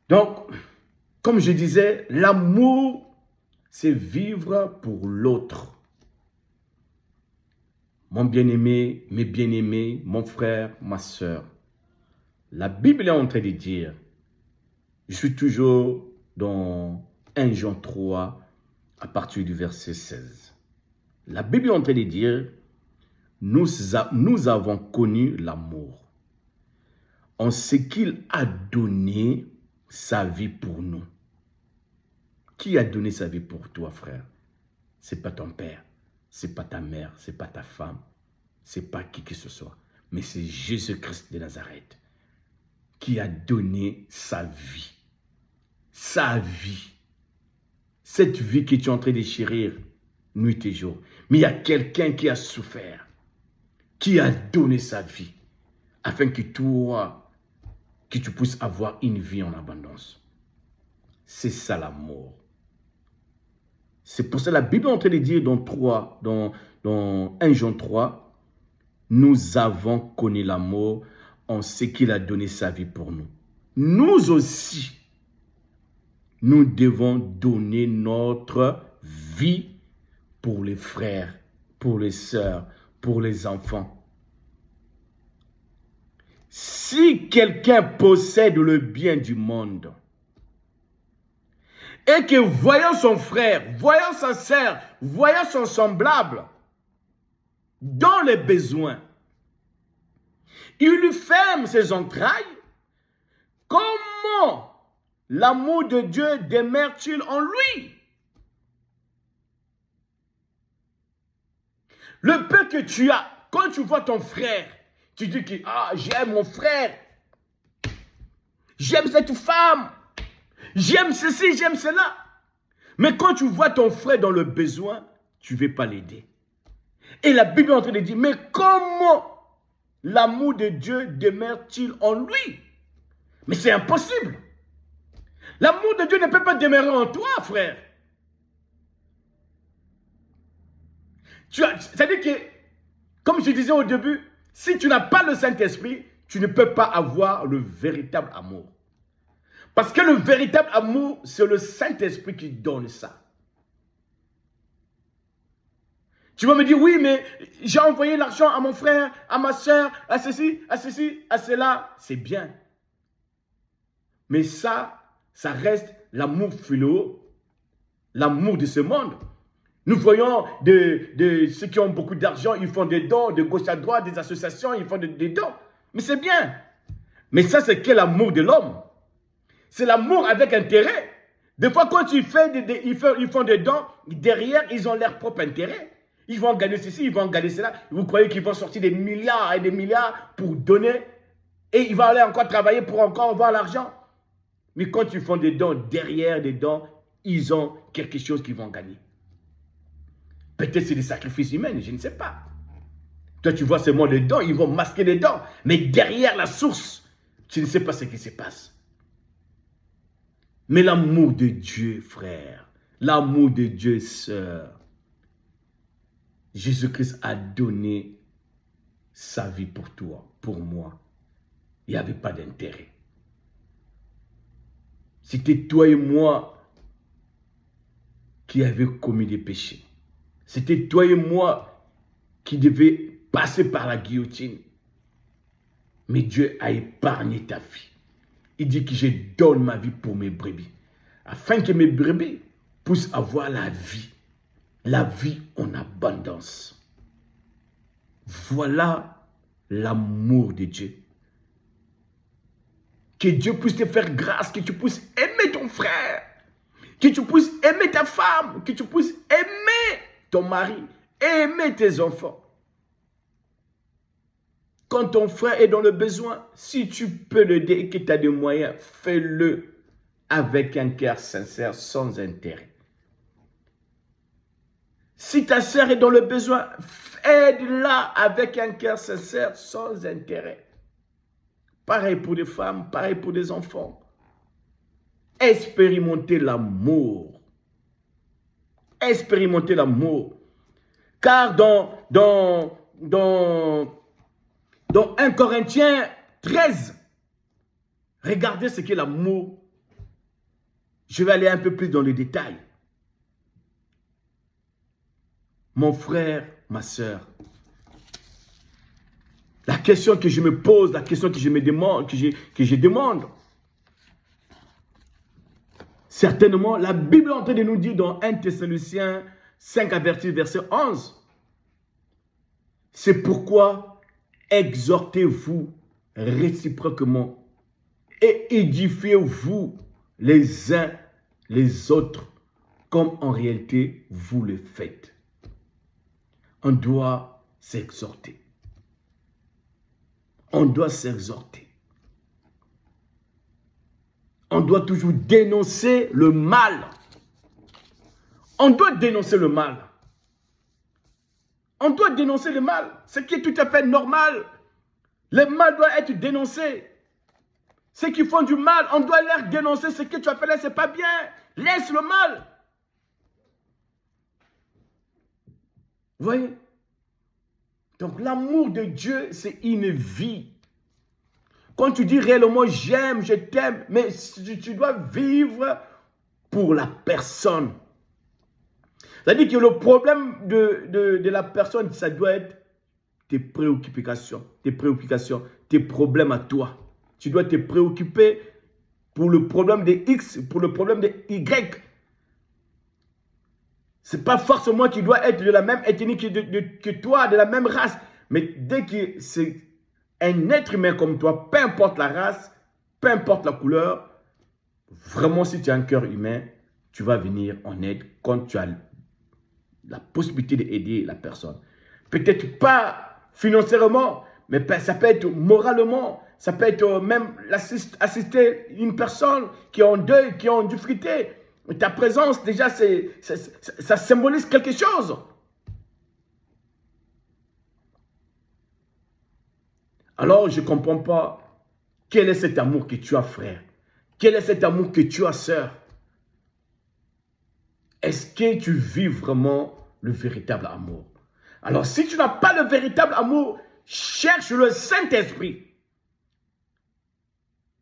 Donc, comme je disais, l'amour, c'est vivre pour l'autre. Mon bien-aimé, mes bien-aimés, mon frère, ma soeur. La Bible est en train de dire, je suis toujours dans 1 Jean 3, à partir du verset 16. La Bible est en train de dire, nous avons connu l'amour en ce qu'il a donné sa vie pour nous. Qui a donné sa vie pour toi, frère? Ce n'est pas ton père, ce n'est pas ta mère, ce n'est pas ta femme, ce n'est pas qui que ce soit, mais c'est Jésus-Christ de Nazareth qui a donné sa vie. Sa vie. Cette vie que tu es en train de chérir nuit et jour. Mais il y a quelqu'un qui a souffert, qui a donné sa vie, afin que toi, que tu puisses avoir une vie en abondance. C'est ça l'amour. C'est pour ça que la Bible est en train de dire dans 1 Jean 3, nous avons connu l'amour en ce qu'il a donné sa vie pour nous. Nous aussi, nous devons donner notre vie pour les frères, pour les sœurs, pour les enfants. Si quelqu'un possède le bien du monde, et que voyant son frère, voyant sa sœur, voyant son semblable, dans les besoins, il lui ferme ses entrailles, comment l'amour de Dieu demeure-t-il en lui? Le peu que tu as, quand tu vois ton frère, tu dis que j'aime mon frère, j'aime cette femme, j'aime ceci, j'aime cela. Mais quand tu vois ton frère dans le besoin, tu ne veux pas l'aider. Et la Bible est en train de dire, mais comment l'amour de Dieu demeure-t-il en lui? Mais c'est impossible. L'amour de Dieu ne peut pas demeurer en toi, frère. C'est-à-dire que, comme je disais au début, si tu n'as pas le Saint-Esprit, tu ne peux pas avoir le véritable amour. Parce que le véritable amour, c'est le Saint-Esprit qui donne ça. Tu vas me dire, oui, mais j'ai envoyé l'argent à mon frère, à ma soeur, à ceci, à cela. C'est bien. Mais ça reste l'amour philo, l'amour de ce monde. Nous voyons de ceux qui ont beaucoup d'argent, ils font des dons de gauche à droite, des associations, ils font des dons. Mais c'est bien. Mais ça, c'est quel amour de l'homme? C'est l'amour avec intérêt. Des fois, quand ils font des dons, derrière, ils ont leur propre intérêt. Ils vont gagner ceci, ils vont gagner cela. Vous croyez qu'ils vont sortir des milliards et des milliards pour donner et ils vont aller encore travailler pour encore avoir l'argent. Mais quand ils font des dons, derrière des dons, ils ont quelque chose qu'ils vont gagner. Peut-être c'est des sacrifices humains, je ne sais pas. Toi, tu vois seulement les dons, ils vont masquer les dons. Mais derrière la source, tu ne sais pas ce qui se passe. Mais l'amour de Dieu, frère, l'amour de Dieu, sœur, Jésus-Christ a donné sa vie pour toi, pour moi. Il n'y avait pas d'intérêt. C'était toi et moi qui avions commis des péchés. C'était toi et moi qui devions passer par la guillotine. Mais Dieu a épargné ta vie. Il dit que je donne ma vie pour mes brebis. Afin que mes brebis puissent avoir la vie en abondance. Voilà l'amour de Dieu. Que Dieu puisse te faire grâce, que tu puisses aimer ton frère, que tu puisses aimer ta femme, que tu puisses aimer ton mari, aimer tes enfants. Quand ton frère est dans le besoin, si tu peux l'aider et que tu as des moyens, fais-le avec un cœur sincère, sans intérêt. Si ta sœur est dans le besoin, aide-la avec un cœur sincère, sans intérêt. Pareil pour les femmes, pareil pour les enfants. Expérimentez l'amour. Expérimentez l'amour. Car dans 1 Corinthiens 13, regardez ce qu'est l'amour Je vais aller un peu plus dans le détail. Mon frère, ma soeur, la question que je me pose, la question que je me demande, que je demande, certainement, la Bible est en train de nous dire dans 1 Thessaloniciens 5 à verset 11, c'est pourquoi exhortez-vous réciproquement et édifiez-vous les uns les autres comme en réalité vous le faites. On doit s'exhorter. On doit s'exhorter. On doit toujours dénoncer le mal. On doit dénoncer le mal. On doit dénoncer le mal. Ce qui est tout à fait normal. Le mal doit être dénoncé. Ceux qui font du mal, on doit leur dénoncer. Ce que tu as fait là, ce n'est pas bien. Laisse le mal. Vous voyez? Donc l'amour de Dieu, c'est une vie. Quand tu dis réellement j'aime, je t'aime, mais tu dois vivre pour la personne. C'est-à-dire que le problème de la personne, ça doit être tes préoccupations, tes problèmes à toi. Tu dois te préoccuper pour le problème de X, pour le problème de Y. Ce n'est pas forcément qu'il doit être de la même ethnie que toi, de la même race. Mais dès que c'est un être humain comme toi, peu importe la race, peu importe la couleur, vraiment si tu as un cœur humain, tu vas venir en aide quand tu as la possibilité d'aider la personne. Peut-être pas financièrement, mais ça peut être moralement, ça peut être même assister une personne qui est en deuil, qui est en difficulté. Ta présence, déjà, ça symbolise quelque chose. Alors, je ne comprends pas quel est cet amour que tu as, frère. Quel est cet amour que tu as, sœur. Est-ce que tu vis vraiment le véritable amour? Alors, si tu n'as pas le véritable amour, cherche le Saint-Esprit.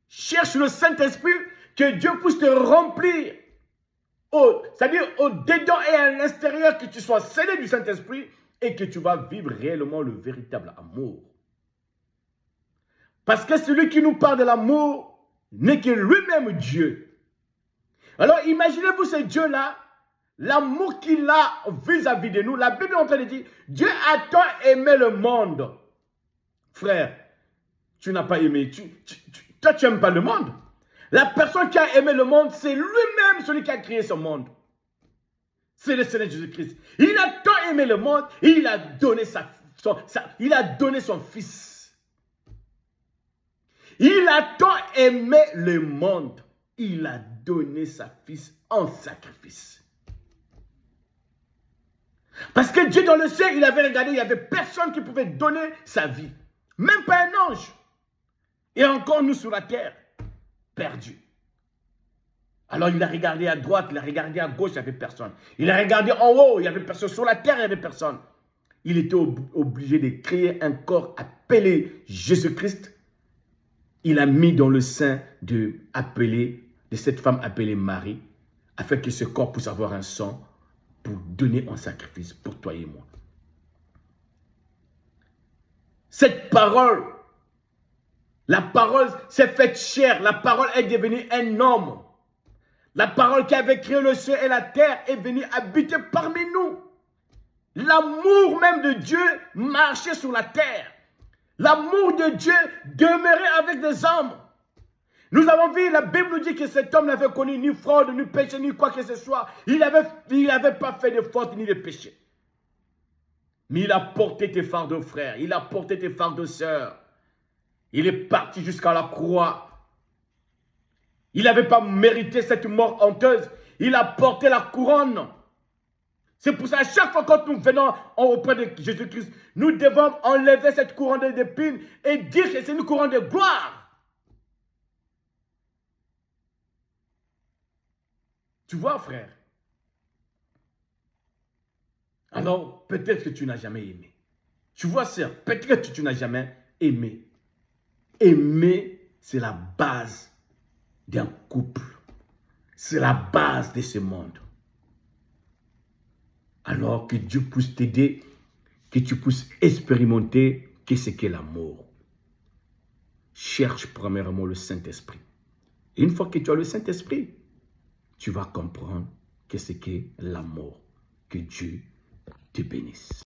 Cherche le Saint-Esprit, que Dieu puisse te remplir. C'est-à-dire au-dedans et à l'extérieur, que tu sois scellé du Saint-Esprit et que tu vas vivre réellement le véritable amour. Parce que celui qui nous parle de l'amour n'est que lui-même Dieu. Alors imaginez-vous ce Dieu-là, l'amour qu'il a vis-à-vis de nous. La Bible est en train de dire, Dieu a tant aimé le monde. Frère, tu n'as pas aimé, toi tu n'aimes pas le monde. La personne qui a aimé le monde, c'est lui-même celui qui a créé ce monde. C'est le Seigneur Jésus-Christ. Il a tant aimé le monde, il a donné son fils. Il a tant aimé le monde, il a donné sa fils en sacrifice. Parce que Dieu dans le ciel, il avait regardé, il n'y avait personne qui pouvait donner sa vie. Même pas un ange. Et encore nous sur la terre, perdus. Alors il a regardé à droite, il a regardé à gauche, il n'y avait personne. Il a regardé en haut, il n'y avait personne. Sur la terre, il n'y avait personne. Il était obligé de créer un corps appelé Jésus-Christ. Il a mis dans le sein de cette femme appelée Marie, afin que ce corps puisse avoir un sang pour donner un sacrifice pour toi et moi. Cette parole, la parole s'est faite chair, la parole est devenue un homme. La parole qui avait créé le ciel et la terre est venue habiter parmi nous. L'amour même de Dieu marchait sur la terre. L'amour de Dieu demeurait avec des hommes. Nous avons vu, la Bible nous dit que cet homme n'avait connu ni fraude, ni péché, ni quoi que ce soit. Il n'avait pas fait de faute ni de péché. Mais il a porté tes fardeaux, frères. Il a porté tes fardeaux, sœurs. Il est parti jusqu'à la croix. Il n'avait pas mérité cette mort honteuse. Il a porté la couronne. C'est pour ça, à chaque fois que nous venons auprès de Jésus-Christ, nous devons enlever cette couronne d'épines et dire que c'est une couronne de gloire. Tu vois, frère? Alors, peut-être que tu n'as jamais aimé. Tu vois, sœur, peut-être que tu n'as jamais aimé. Aimer, c'est la base d'un couple. C'est la base de ce monde. Alors que Dieu puisse t'aider, que tu puisses expérimenter qu'est-ce qu'est l'amour. Cherche premièrement le Saint-Esprit. Une fois que tu as le Saint-Esprit, tu vas comprendre qu'est-ce qu'est l'amour. Que Dieu te bénisse.